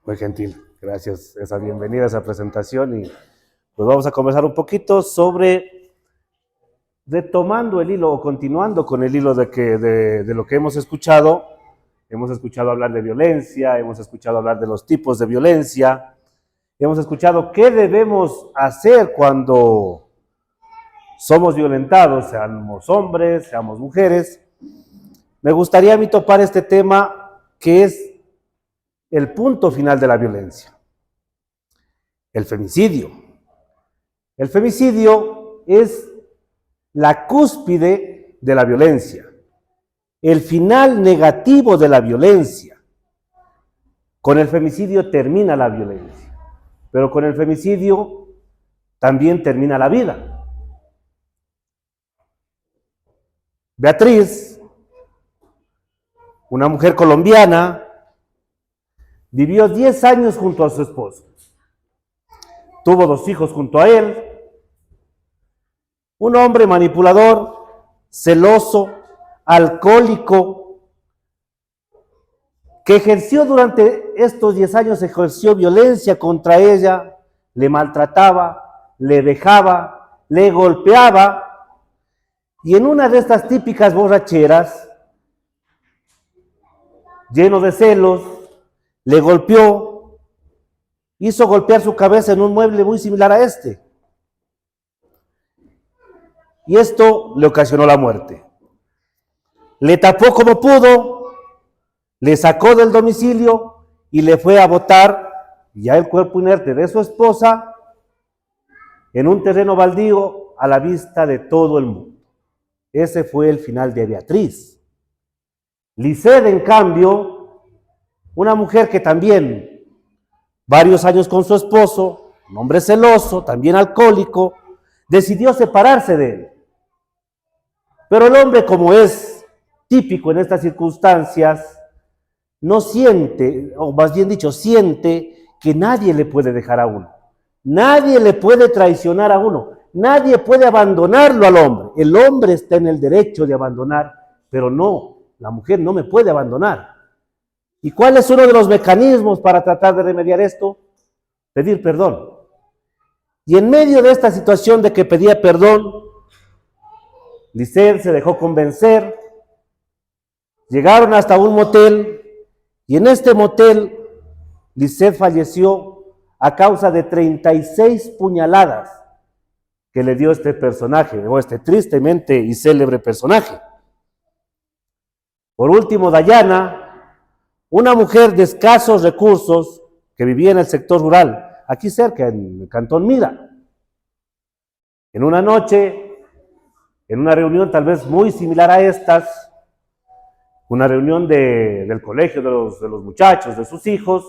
Muy gentil, gracias esa bienvenida, esa presentación y pues vamos a conversar un poquito sobre, retomando el hilo o continuando con el hilo de lo que hemos escuchado hablar de violencia, hemos escuchado hablar de los tipos de violencia, hemos escuchado qué debemos hacer cuando somos violentados, seamos hombres, seamos mujeres. Me gustaría a mí topar este tema que es el punto final de la violencia, el femicidio. El femicidio es la cúspide de la violencia, el final negativo de la violencia. Con el femicidio termina la violencia, pero con el femicidio también termina la vida. Beatriz, una mujer colombiana, vivió 10 años junto a su esposo. Tuvo 2 hijos junto a él. Un hombre manipulador, celoso, alcohólico, que ejerció durante estos 10 años, ejerció violencia contra ella, le maltrataba, le dejaba, le golpeaba, y en una de estas típicas borracheras, lleno de celos, le golpeó, hizo golpear su cabeza en un mueble muy similar a este. Y esto le ocasionó la muerte. Le tapó como pudo, le sacó del domicilio y le fue a botar ya el cuerpo inerte de su esposa en un terreno baldío a la vista de todo el mundo. Ese fue el final de Beatriz. Lisette, en cambio, una mujer que también, varios años con su esposo, un hombre celoso, también alcohólico, decidió separarse de él. Pero el hombre, como es típico en estas circunstancias, no siente, o más bien dicho, siente que nadie le puede dejar a uno. Nadie le puede traicionar a uno. Nadie puede abandonarlo al hombre. El hombre está en el derecho de abandonar, pero no, la mujer no me puede abandonar. ¿Y cuál es uno de los mecanismos para tratar de remediar esto? Pedir perdón. Y en medio de esta situación de que pedía perdón, Lisette se dejó convencer, llegaron hasta un motel, y en este motel Lisette falleció a causa de 36 puñaladas que le dio este personaje, o este tristemente y célebre personaje. Por último, Dayana, una mujer de escasos recursos que vivía en el sector rural, aquí cerca, en el Cantón Mira. En una noche, en una reunión tal vez muy similar a estas, una reunión del colegio de los muchachos, de sus hijos,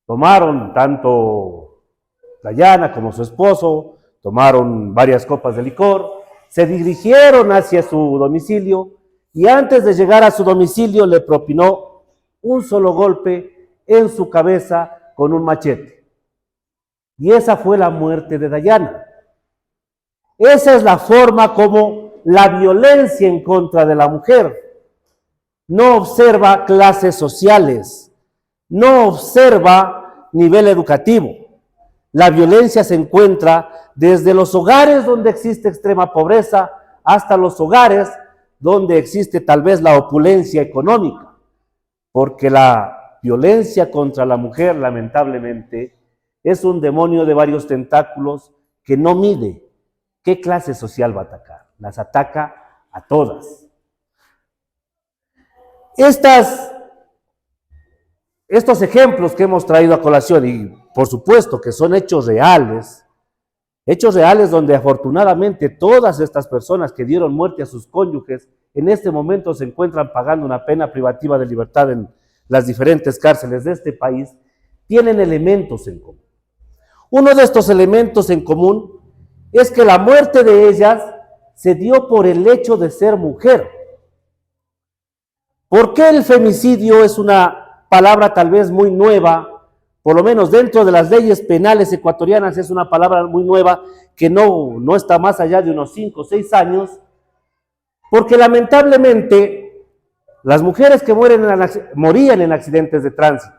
tomaron tanto Dayana como su esposo, tomaron varias copas de licor, se dirigieron hacia su domicilio y antes de llegar a su domicilio le propinó un solo golpe en su cabeza con un machete. Y esa fue la muerte de Dayana. Esa es la forma como la violencia en contra de la mujer no observa clases sociales, no observa nivel educativo. La violencia se encuentra desde los hogares donde existe extrema pobreza hasta los hogares donde existe tal vez la opulencia económica. Porque la violencia contra la mujer, lamentablemente, es un demonio de varios tentáculos que no mide qué clase social va a atacar. Las ataca a todas. Estos ejemplos que hemos traído a colación, y por supuesto que son hechos reales donde afortunadamente todas estas personas que dieron muerte a sus cónyuges en este momento se encuentran pagando una pena privativa de libertad en las diferentes cárceles de este país, tienen elementos en común. Uno de estos elementos en común es que la muerte de ellas se dio por el hecho de ser mujer. ¿Por qué el femicidio es una palabra tal vez muy nueva? Por lo menos dentro de las leyes penales ecuatorianas es una palabra muy nueva que no está más allá de unos 5 o 6 años, porque lamentablemente las mujeres que morían en accidentes de tránsito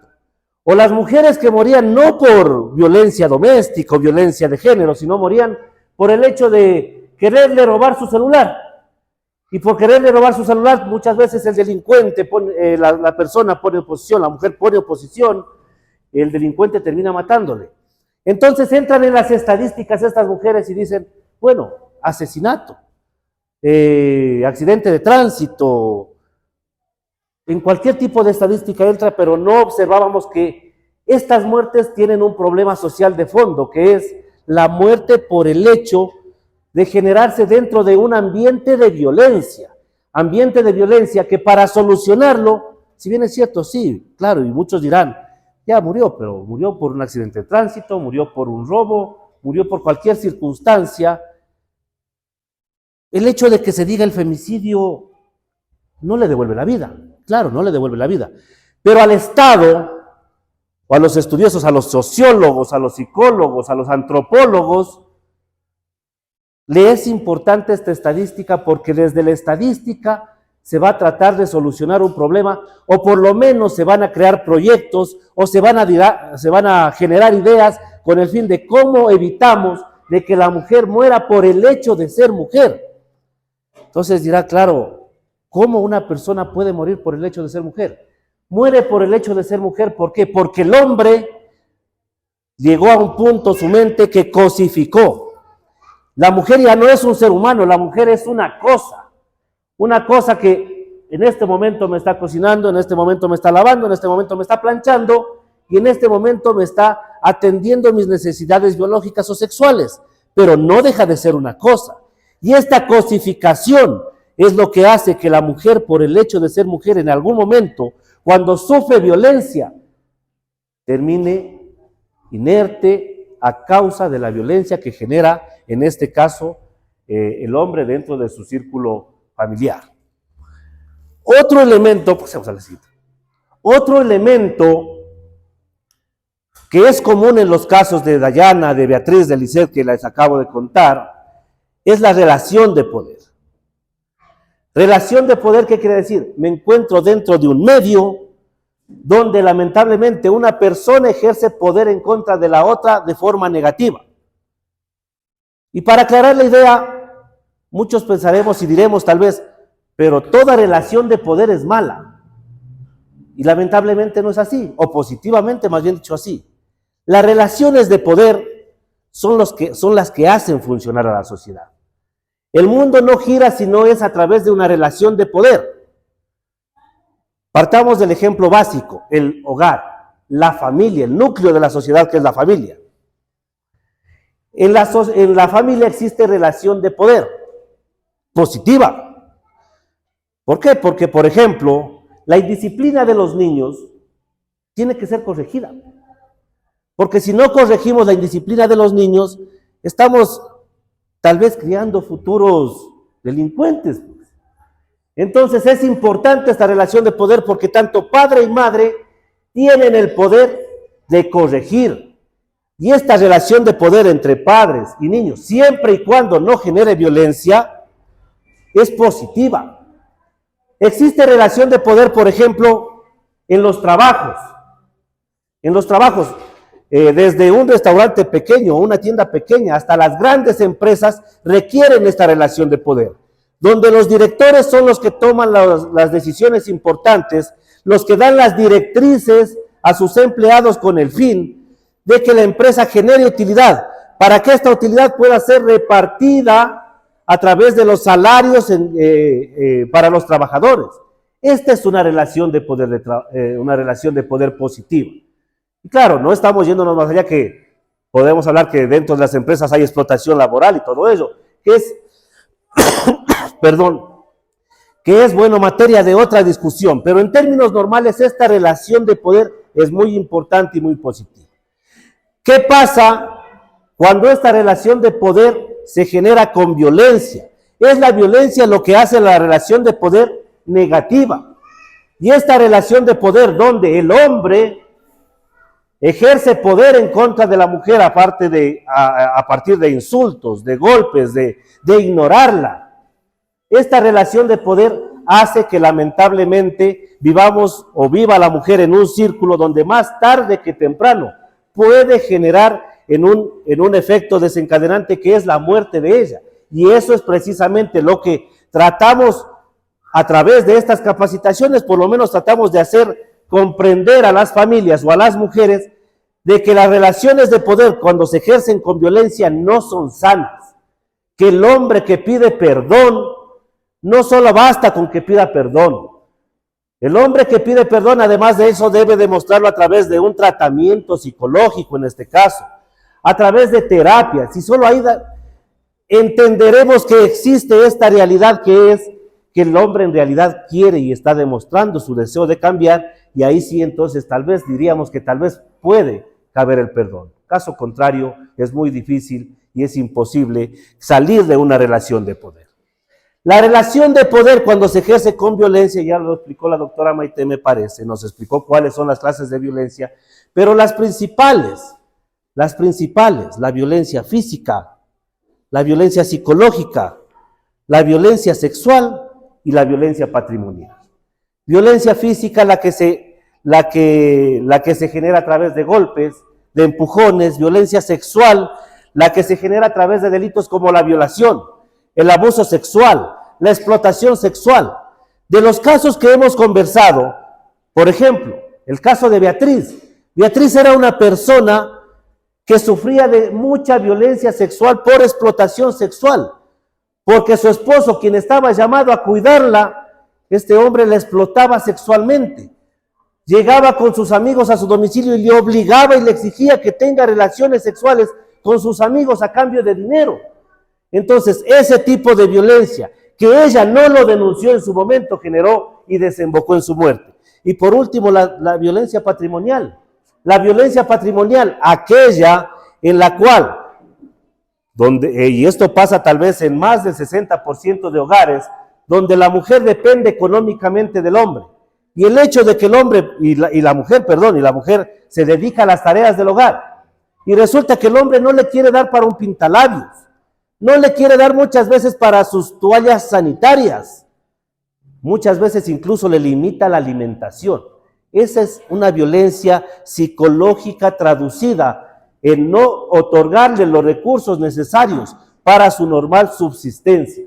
O las mujeres que morían no por violencia doméstica o violencia de género, sino morían por el hecho de quererle robar su celular. Y por quererle robar su celular, muchas veces el delincuente, la persona pone oposición, la mujer pone oposición, el delincuente termina matándole. Entonces entran en las estadísticas estas mujeres y dicen, bueno, asesinato, accidente de tránsito, en cualquier tipo de estadística entra, pero no observábamos que estas muertes tienen un problema social de fondo, que es la muerte por el hecho de generarse dentro de un ambiente de violencia que para solucionarlo, si bien es cierto, sí, claro, y muchos dirán, ya murió, pero murió por un accidente de tránsito, murió por un robo, murió por cualquier circunstancia. El hecho de que se diga el femicidio no le devuelve la vida, claro, no le devuelve la vida, pero al Estado, o a los estudiosos, a los sociólogos, a los psicólogos, a los antropólogos, le es importante esta estadística porque desde la estadística se va a tratar de solucionar un problema o por lo menos se van a crear proyectos o se van a generar ideas con el fin de cómo evitamos de que la mujer muera por el hecho de ser mujer. Entonces dirá, claro, ¿cómo una persona puede morir por el hecho de ser mujer? Muere por el hecho de ser mujer, ¿por qué? Porque el hombre llegó a un punto, su mente, que cosificó. La mujer ya no es un ser humano, la mujer es una cosa que en este momento me está cocinando, en este momento me está lavando, en este momento me está planchando y en este momento me está atendiendo mis necesidades biológicas o sexuales, pero no deja de ser una cosa. Y esta cosificación es lo que hace que la mujer, por el hecho de ser mujer en algún momento, cuando sufre violencia, termine inerte a causa de la violencia que genera, en este caso, el hombre dentro de su círculo familiar. Otro elemento, pasemos a la siguiente. Otro elemento que es común en los casos de Dayana, de Beatriz, de Lisette, que les acabo de contar, es la relación de poder. Relación de poder, ¿qué quiere decir? Me encuentro dentro de un medio donde lamentablemente una persona ejerce poder en contra de la otra de forma negativa. Y para aclarar la idea, muchos pensaremos y diremos tal vez, pero toda relación de poder es mala. Y lamentablemente no es así, o positivamente más bien dicho así. Las relaciones de poder son las que hacen funcionar a la sociedad. El mundo no gira si no es a través de una relación de poder. Partamos del ejemplo básico, el hogar, la familia, el núcleo de la sociedad que es la familia. En la familia existe relación de poder positiva. ¿Por qué? Porque, por ejemplo, la indisciplina de los niños tiene que ser corregida. Porque si no corregimos la indisciplina de los niños, estamos tal vez criando futuros delincuentes. Entonces es importante esta relación de poder porque tanto padre y madre tienen el poder de corregir. Y esta relación de poder entre padres y niños, siempre y cuando no genere violencia, es positiva. Existe relación de poder, por ejemplo, en los trabajos. En los trabajos, desde un restaurante pequeño, una tienda pequeña, hasta las grandes empresas requieren esta relación de poder, donde los directores son los que toman las decisiones importantes, los que dan las directrices a sus empleados con el fin de que la empresa genere utilidad, para que esta utilidad pueda ser repartida a través de los salarios para los trabajadores. Esta es una relación de poder positiva. Y claro, no estamos yéndonos más allá que podemos hablar que dentro de las empresas hay explotación laboral y todo ello, que es, que es, bueno, materia de otra discusión, pero en términos normales esta relación de poder es muy importante y muy positiva. ¿Qué pasa cuando esta relación de poder se genera con violencia? Es la violencia lo que hace la relación de poder negativa. Y esta relación de poder donde el hombre ejerce poder en contra de la mujer a partir de insultos, de golpes, de ignorarla. Esta relación de poder hace que lamentablemente vivamos o viva la mujer en un círculo donde más tarde que temprano puede generar en un efecto desencadenante que es la muerte de ella. Y eso es precisamente lo que tratamos a través de estas capacitaciones, por lo menos tratamos de hacer comprender a las familias o a las mujeres de que las relaciones de poder cuando se ejercen con violencia no son sanas, que el hombre que pide perdón no solo basta con que pida perdón. El hombre que pide perdón, además de eso, debe demostrarlo a través de un tratamiento psicológico, en este caso, a través de terapias, y solo ahí entenderemos que existe esta realidad que es que el hombre en realidad quiere y está demostrando su deseo de cambiar, y ahí sí entonces tal vez diríamos que tal vez puede caber el perdón. Caso contrario, es muy difícil y es imposible salir de una relación de poder. La relación de poder cuando se ejerce con violencia, ya lo explicó la doctora Maite, me parece, nos explicó cuáles son las clases de violencia, pero las principales, la violencia física, la violencia psicológica, la violencia sexual y la violencia patrimonial. Violencia física, la que se genera a través de golpes, de empujones; violencia sexual, la que se genera a través de delitos como la violación, el abuso sexual, la explotación sexual. De los casos que hemos conversado, por ejemplo, el caso de Beatriz. Beatriz era una persona que sufría de mucha violencia sexual por explotación sexual, porque su esposo, quien estaba llamado a cuidarla, este hombre la explotaba sexualmente. Llegaba con sus amigos a su domicilio y le obligaba y le exigía que tenga relaciones sexuales con sus amigos a cambio de dinero. Entonces, ese tipo de violencia, que ella no lo denunció en su momento, generó y desembocó en su muerte. Y por último, la violencia patrimonial. La violencia patrimonial, aquella en la cual, y esto pasa tal vez en más del 60% de hogares, donde la mujer depende económicamente del hombre. Y el hecho de que el hombre y la mujer se dedica a las tareas del hogar. Y resulta que el hombre no le quiere dar para un pintalabios, no le quiere dar muchas veces para sus toallas sanitarias, muchas veces incluso le limita la alimentación. Esa es una violencia psicológica traducida en no otorgarle los recursos necesarios para su normal subsistencia.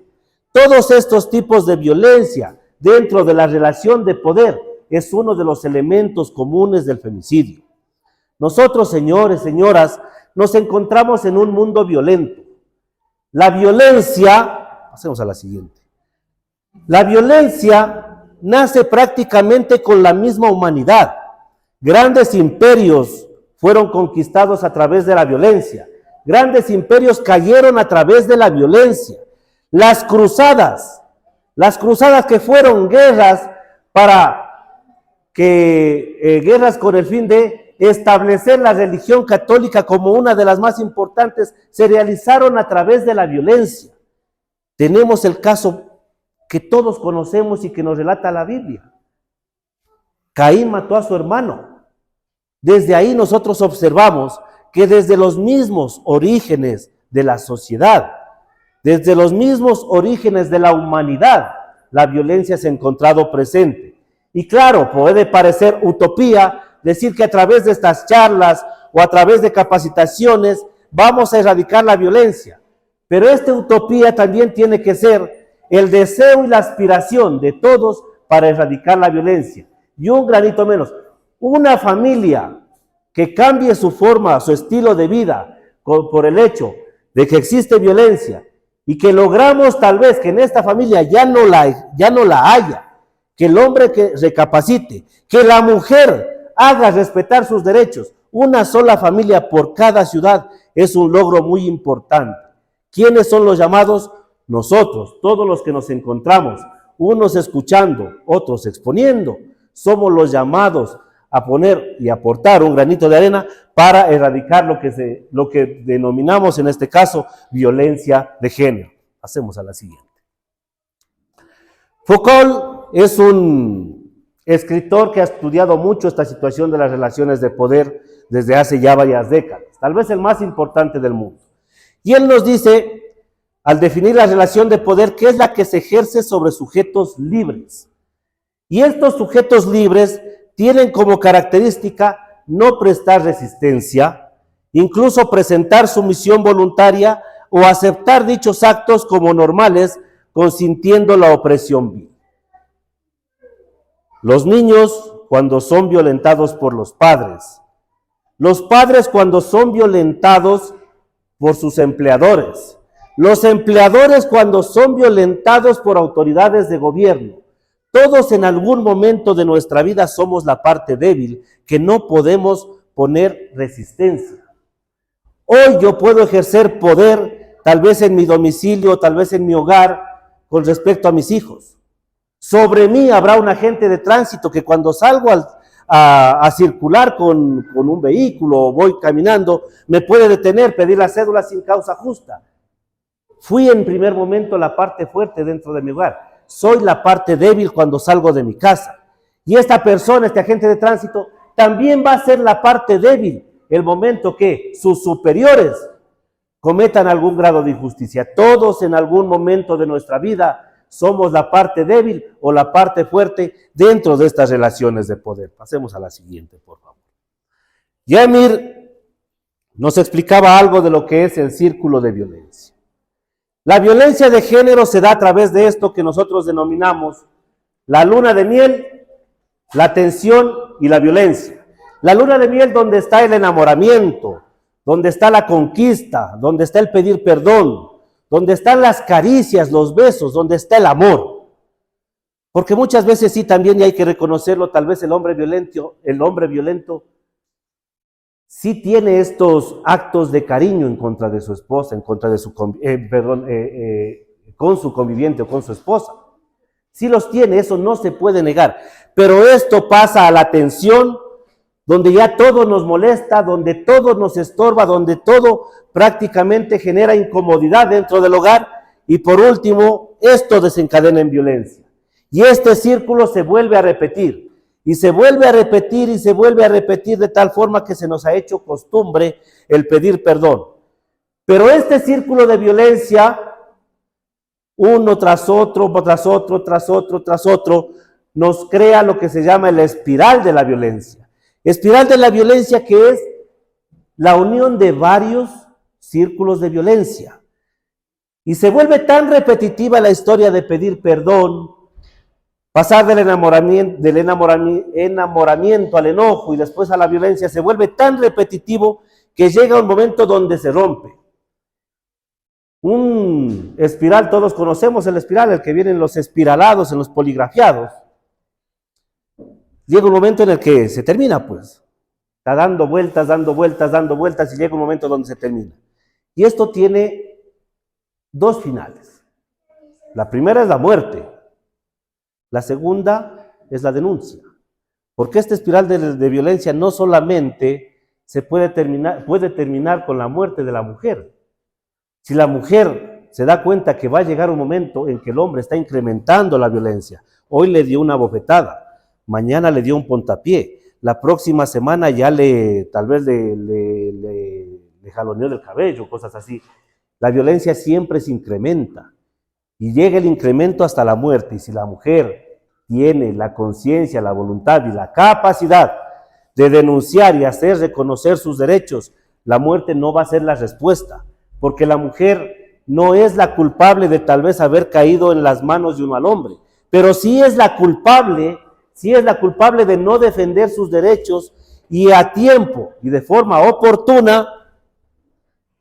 Todos estos tipos de violencia dentro de la relación de poder es uno de los elementos comunes del femicidio. Nosotros, señores, señoras, nos encontramos en un mundo violento. La violencia, pasemos a la siguiente. La violencia nace prácticamente con la misma humanidad. Grandes imperios fueron conquistados a través de la violencia. Grandes imperios cayeron a través de la violencia. Las cruzadas que fueron guerras guerras con el fin de establecer la religión católica como una de las más importantes, se realizaron a través de la violencia. Tenemos el caso que todos conocemos y que nos relata la Biblia. Caín mató a su hermano. Desde ahí nosotros observamos que desde los mismos orígenes de la sociedad, desde los mismos orígenes de la humanidad, la violencia se ha encontrado presente. Y claro, puede parecer utopía decir que a través de estas charlas o a través de capacitaciones vamos a erradicar la violencia. Pero esta utopía también tiene que ser el deseo y la aspiración de todos para erradicar la violencia. Y un granito menos. Una familia que cambie su forma, su estilo de vida por el hecho de que existe violencia, y que logramos tal vez que en esta familia ya no la haya, que el hombre que recapacite, que la mujer haga respetar sus derechos, una sola familia por cada ciudad es un logro muy importante. ¿Quiénes son los llamados? Nosotros, todos los que nos encontramos, unos escuchando, otros exponiendo, somos los llamados a poner y aportar un granito de arena para erradicar lo que denominamos en este caso violencia de género. Pasemos a la siguiente. Foucault es un escritor que ha estudiado mucho esta situación de las relaciones de poder desde hace ya varias décadas, tal vez el más importante del mundo. Y él nos dice al definir la relación de poder, que es la que se ejerce sobre sujetos libres. Y estos sujetos libres tienen como característica no prestar resistencia, incluso presentar sumisión voluntaria o aceptar dichos actos como normales, consintiendo la opresión vil. Los niños cuando son violentados por los padres cuando son violentados por sus empleadores, los empleadores cuando son violentados por autoridades de gobierno. Todos en algún momento de nuestra vida somos la parte débil que no podemos poner resistencia. Hoy yo puedo ejercer poder, tal vez en mi domicilio, tal vez en mi hogar, con respecto a mis hijos. Sobre mí habrá un agente de tránsito que cuando salgo a circular con un vehículo o voy caminando, me puede detener, pedir la cédula sin causa justa. Fui en primer momento la parte fuerte dentro de mi hogar. Soy la parte débil cuando salgo de mi casa. Y esta persona, este agente de tránsito, también va a ser la parte débil el momento que sus superiores cometan algún grado de injusticia. Todos en algún momento de nuestra vida somos la parte débil o la parte fuerte dentro de estas relaciones de poder. Pasemos a la siguiente, por favor. Yamir nos explicaba algo de lo que es el círculo de violencia. La violencia de género se da a través de esto que nosotros denominamos la luna de miel, la tensión y la violencia. La luna de miel donde está el enamoramiento, donde está la conquista, donde está el pedir perdón, donde están las caricias, los besos, donde está el amor. Porque muchas veces sí también, y hay que reconocerlo, tal vez el hombre violento sí tiene estos actos de cariño en contra de su esposa, en contra de su, con su conviviente o con su esposa. Sí los tiene, eso no se puede negar. Pero esto pasa a la tensión, donde ya todo nos molesta, donde todo nos estorba, donde todo prácticamente genera incomodidad dentro del hogar. Y por último, esto desencadena en violencia. Y este círculo se vuelve a repetir. Y se vuelve a repetir y se vuelve a repetir de tal forma que se nos ha hecho costumbre el pedir perdón. Pero este círculo de violencia, uno tras otro, tras otro, tras otro, tras otro, nos crea lo que se llama la espiral de la violencia. Espiral de la violencia, que es la unión de varios círculos de violencia. Y se vuelve tan repetitiva la historia de pedir perdón, pasar del enamoramiento al enojo y después a la violencia, se vuelve tan repetitivo que llega un momento donde se rompe. Un espiral, todos conocemos el espiral, el que viene en los espiralados, en los poligrafiados. Llega un momento en el que se termina, pues. Está dando vueltas, dando vueltas, dando vueltas y llega un momento donde se termina. Y esto tiene dos finales. La primera es la muerte. La segunda es la denuncia. Porque esta espiral de violencia no solamente puede terminar con la muerte de la mujer. Si la mujer se da cuenta que va a llegar un momento en que el hombre está incrementando la violencia, hoy le dio una bofetada, mañana le dio un puntapié, la próxima semana ya tal vez le jaloneó del cabello, cosas así. La violencia siempre se incrementa y llega el incremento hasta la muerte. Y si la mujer tiene la conciencia, la voluntad y la capacidad de denunciar y hacer reconocer sus derechos, la muerte no va a ser la respuesta, porque la mujer no es la culpable de tal vez haber caído en las manos de un mal hombre, pero sí es la culpable de no defender sus derechos y a tiempo y de forma oportuna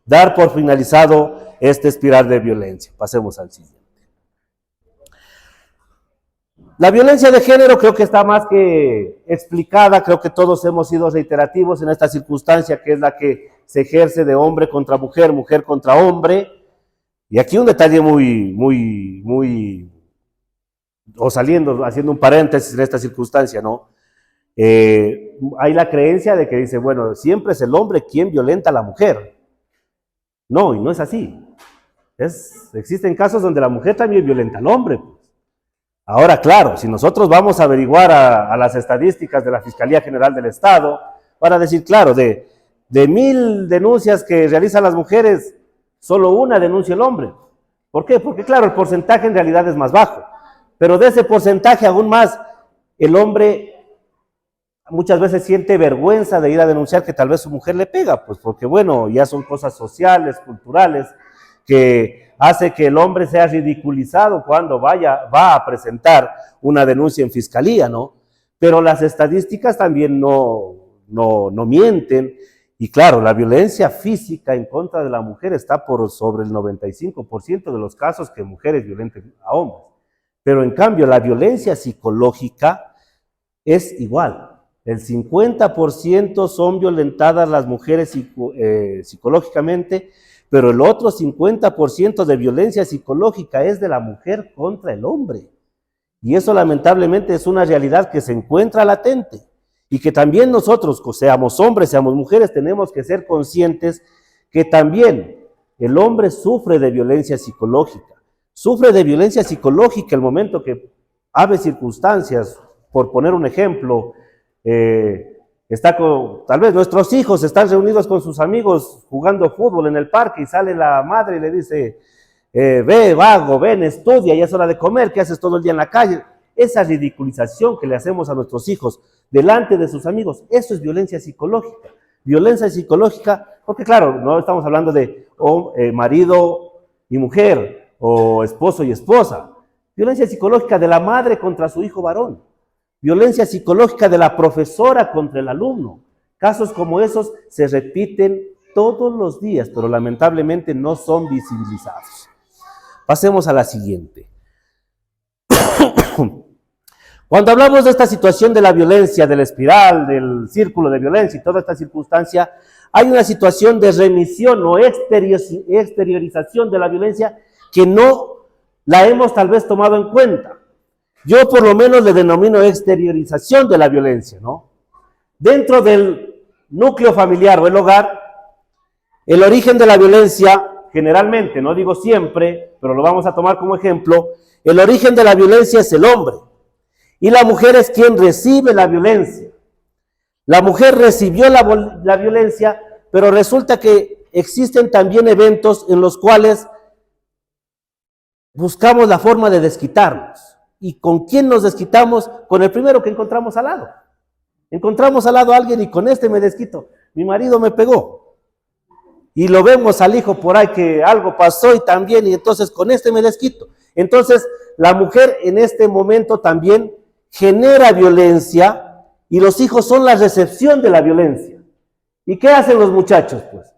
dar por finalizado esta espiral de violencia. Pasemos al siguiente. La violencia de género creo que está más que explicada, creo que todos hemos sido reiterativos en esta circunstancia que es la que se ejerce de hombre contra mujer, mujer contra hombre. Y aquí un detalle haciendo un paréntesis en esta circunstancia, ¿no? Hay la creencia de que dice, bueno, siempre es el hombre quien violenta a la mujer. No, y no es así. Existen casos donde la mujer también violenta al hombre. Ahora, claro, si nosotros vamos a averiguar a las estadísticas de la Fiscalía General del Estado, para decir, claro, de 1000 denuncias que realizan las mujeres, solo una denuncia el hombre. ¿Por qué? Porque claro, el porcentaje en realidad es más bajo, pero de ese porcentaje aún más, el hombre muchas veces siente vergüenza de ir a denunciar que tal vez su mujer le pega, pues porque bueno, ya son cosas sociales, culturales, que hace que el hombre sea ridiculizado cuando va a presentar una denuncia en fiscalía, ¿no? Pero las estadísticas también no mienten, y claro, la violencia física en contra de la mujer está por sobre el 95% de los casos que mujeres violentan a hombres, pero en cambio la violencia psicológica es igual. El 50% son violentadas las mujeres psicológicamente, pero el otro 50% de violencia psicológica es de la mujer contra el hombre. Y eso lamentablemente es una realidad que se encuentra latente y que también nosotros, seamos hombres, seamos mujeres, tenemos que ser conscientes que también el hombre sufre de violencia psicológica. Sufre de violencia psicológica el momento que hay circunstancias, por poner un ejemplo, tal vez nuestros hijos están reunidos con sus amigos jugando fútbol en el parque y sale la madre y le dice, ve vago, ven, estudia, ya es hora de comer, ¿qué haces todo el día en la calle? Esa ridiculización que le hacemos a nuestros hijos delante de sus amigos, eso es violencia psicológica. Violencia psicológica, porque claro, no estamos hablando de marido y mujer, o esposo y esposa. Violencia psicológica de la madre contra su hijo varón. Violencia psicológica de la profesora contra el alumno. Casos como esos se repiten todos los días, pero lamentablemente no son visibilizados. Pasemos a la siguiente. Cuando hablamos de esta situación de la violencia, de la espiral, del círculo de violencia y toda esta circunstancia, hay una situación de remisión o exteriorización de la violencia que no la hemos tal vez tomado en cuenta. Yo por lo menos le denomino exteriorización de la violencia, ¿no? Dentro del núcleo familiar o el hogar, el origen de la violencia, generalmente, no digo siempre, pero lo vamos a tomar como ejemplo, el origen de la violencia es el hombre. Y la mujer es quien recibe la violencia. La mujer recibió la violencia, pero resulta que existen también eventos en los cuales buscamos la forma de desquitarnos. ¿Y con quién nos desquitamos? Con el primero que encontramos al lado. Encontramos al lado a alguien y con este me desquito. Mi marido me pegó. Y lo vemos al hijo por ahí que algo pasó y también, y entonces con este me desquito. Entonces, la mujer en este momento también genera violencia y los hijos son la recepción de la violencia. ¿Y qué hacen los muchachos? Pues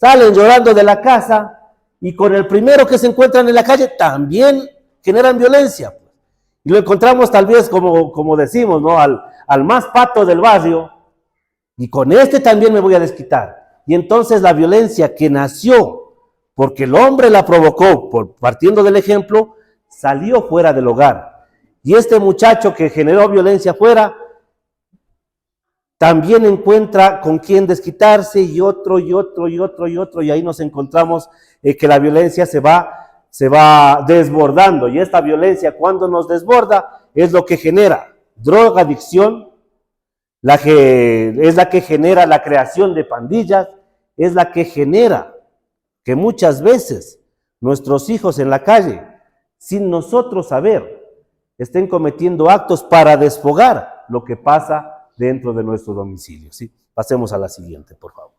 salen llorando de la casa y con el primero que se encuentran en la calle también generan violencia. Y lo encontramos tal vez como decimos, ¿no? Al más pato del barrio, y con este también me voy a desquitar. Y entonces la violencia que nació porque el hombre la provocó, partiendo del ejemplo, salió fuera del hogar. Y este muchacho que generó violencia fuera, también encuentra con quién desquitarse, y otro, y ahí nos encontramos que la violencia se va desbordando, y esta violencia cuando nos desborda es lo que genera drogadicción, es la que genera la creación de pandillas, es la que genera que muchas veces nuestros hijos en la calle, sin nosotros saber, estén cometiendo actos para desfogar lo que pasa dentro de nuestro domicilio. ¿Sí? Pasemos a la siguiente, por favor.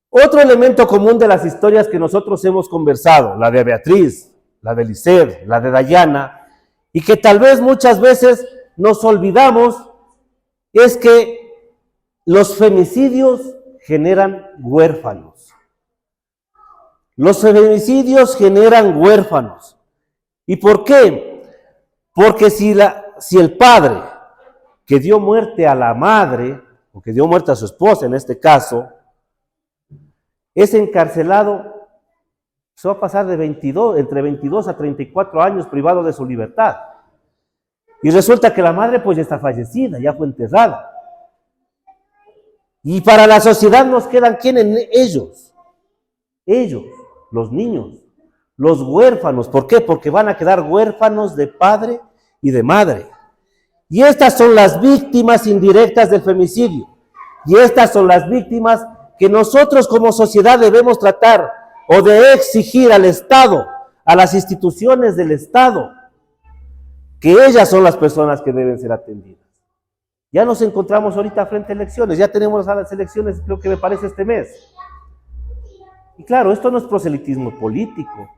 Otro elemento común de las historias que nosotros hemos conversado, la de Beatriz, la de Lisset, la de Dayana, y que tal vez muchas veces nos olvidamos, es que los femicidios generan huérfanos. Los femicidios generan huérfanos. ¿Y por qué? Porque si el padre que dio muerte a la madre, o que dio muerte a su esposa en este caso, es encarcelado, se va a pasar entre 22 a 34 años privado de su libertad. Y resulta que la madre pues ya está fallecida, ya fue enterrada. Y para la sociedad nos quedan ¿quiénes? Ellos, los niños, los huérfanos. ¿Por qué? Porque van a quedar huérfanos de padre y de madre. Y estas son las víctimas indirectas del femicidio. Y estas son las víctimas que nosotros como sociedad debemos tratar o de exigir al Estado, a las instituciones del Estado, que ellas son las personas que deben ser atendidas. Ya nos encontramos ahorita frente a elecciones, ya tenemos a las elecciones, creo que me parece este mes. Y claro, esto no es proselitismo político,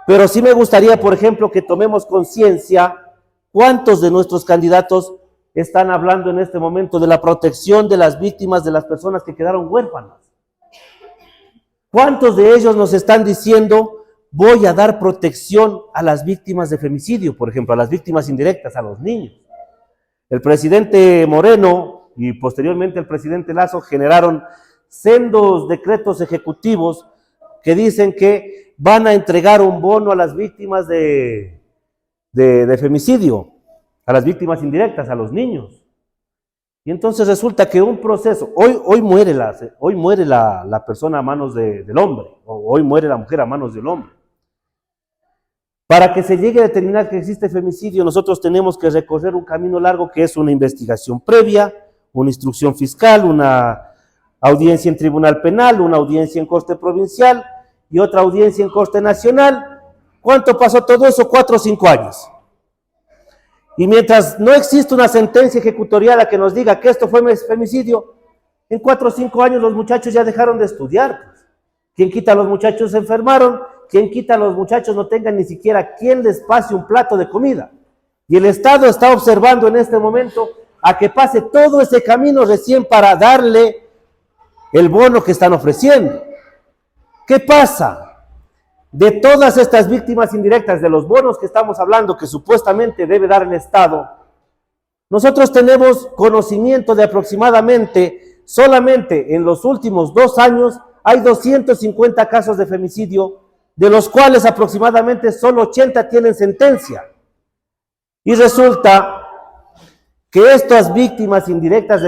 pero sí me gustaría, por ejemplo, que tomemos conciencia cuántos de nuestros candidatos están hablando en este momento de la protección de las víctimas, de las personas que quedaron huérfanas. ¿Cuántos de ellos nos están diciendo, voy a dar protección a las víctimas de femicidio, por ejemplo, a las víctimas indirectas, a los niños? El presidente Moreno y posteriormente el presidente Lasso generaron sendos decretos ejecutivos que dicen que van a entregar un bono a las víctimas de femicidio, a las víctimas indirectas, a los niños. Y entonces resulta que un proceso, hoy muere la persona a manos del hombre, o hoy muere la mujer a manos del hombre. Para que se llegue a determinar que existe femicidio, nosotros tenemos que recorrer un camino largo que es una investigación previa, una instrucción fiscal, una audiencia en tribunal penal, una audiencia en corte provincial y otra audiencia en corte nacional. ¿Cuánto pasó todo eso? 4 o 5 años. Y mientras no existe una sentencia ejecutorial a que nos diga que esto fue femicidio, en 4 o 5 años los muchachos ya dejaron de estudiar. ¿Quién quita, los muchachos se enfermaron? ¿Quién quita, los muchachos no tengan ni siquiera quien les pase un plato de comida? Y el Estado está observando en este momento a que pase todo ese camino recién para darle el bono que están ofreciendo. ¿Qué pasa? De todas estas víctimas indirectas, de los bonos que estamos hablando, que supuestamente debe dar el Estado, nosotros tenemos conocimiento de aproximadamente, solamente en los últimos 2 años, hay 250 casos de femicidio, de los cuales aproximadamente solo 80 tienen sentencia. Y resulta que estas víctimas indirectas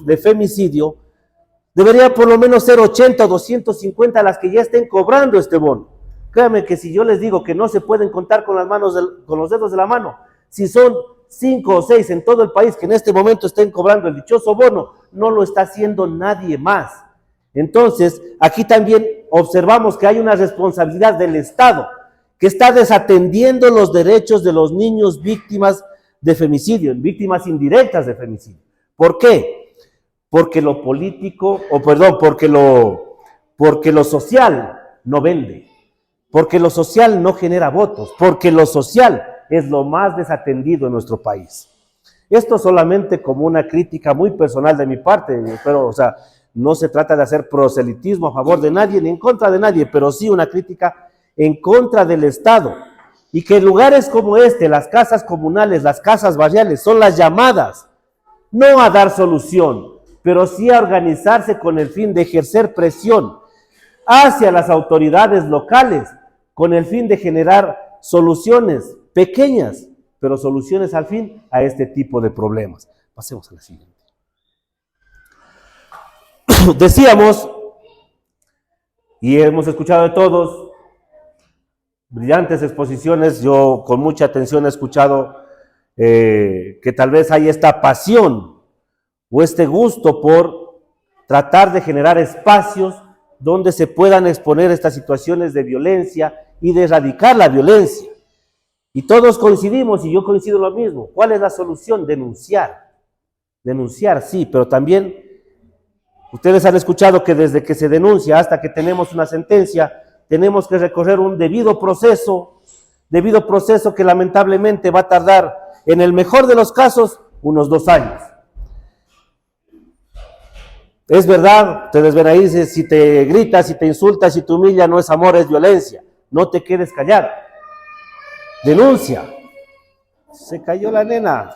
de femicidio deberían por lo menos ser 80 o 250 las que ya estén cobrando este bono. Créanme que si yo les digo que no se pueden contar con los dedos de la mano, si son 5 o 6 en todo el país que en este momento estén cobrando el dichoso bono, no lo está haciendo nadie más. Entonces, aquí también observamos que hay una responsabilidad del Estado, que está desatendiendo los derechos de los niños víctimas de femicidio, víctimas indirectas de femicidio. ¿Por qué? Porque lo político, porque lo social no vende, porque lo social no genera votos, porque lo social es lo más desatendido en nuestro país. Esto solamente como una crítica muy personal de mi parte, pero, no se trata de hacer proselitismo a favor de nadie ni en contra de nadie, pero sí una crítica en contra del Estado. Y que lugares como este, las casas comunales, las casas barriales, son las llamadas, no a dar solución, pero sí a organizarse con el fin de ejercer presión hacia las autoridades locales, con el fin de generar soluciones pequeñas, pero soluciones al fin a este tipo de problemas. Pasemos a la siguiente. Decíamos, y hemos escuchado de todos, brillantes exposiciones. Yo con mucha atención he escuchado que tal vez hay esta pasión o este gusto por tratar de generar espacios donde se puedan exponer estas situaciones de violencia y de erradicar la violencia. Y todos coincidimos, y yo coincido lo mismo. ¿Cuál es la solución? Denunciar. Denunciar, sí, pero también ustedes han escuchado que desde que se denuncia hasta que tenemos una sentencia, tenemos que recorrer un debido proceso que lamentablemente va a tardar, en el mejor de los casos, unos 2 años. Es verdad, ustedes ven ahí, dice, si te gritas, si te insultas, si te humillas, no es amor, es violencia. No te quedes callado. Denuncia. Se cayó la nena.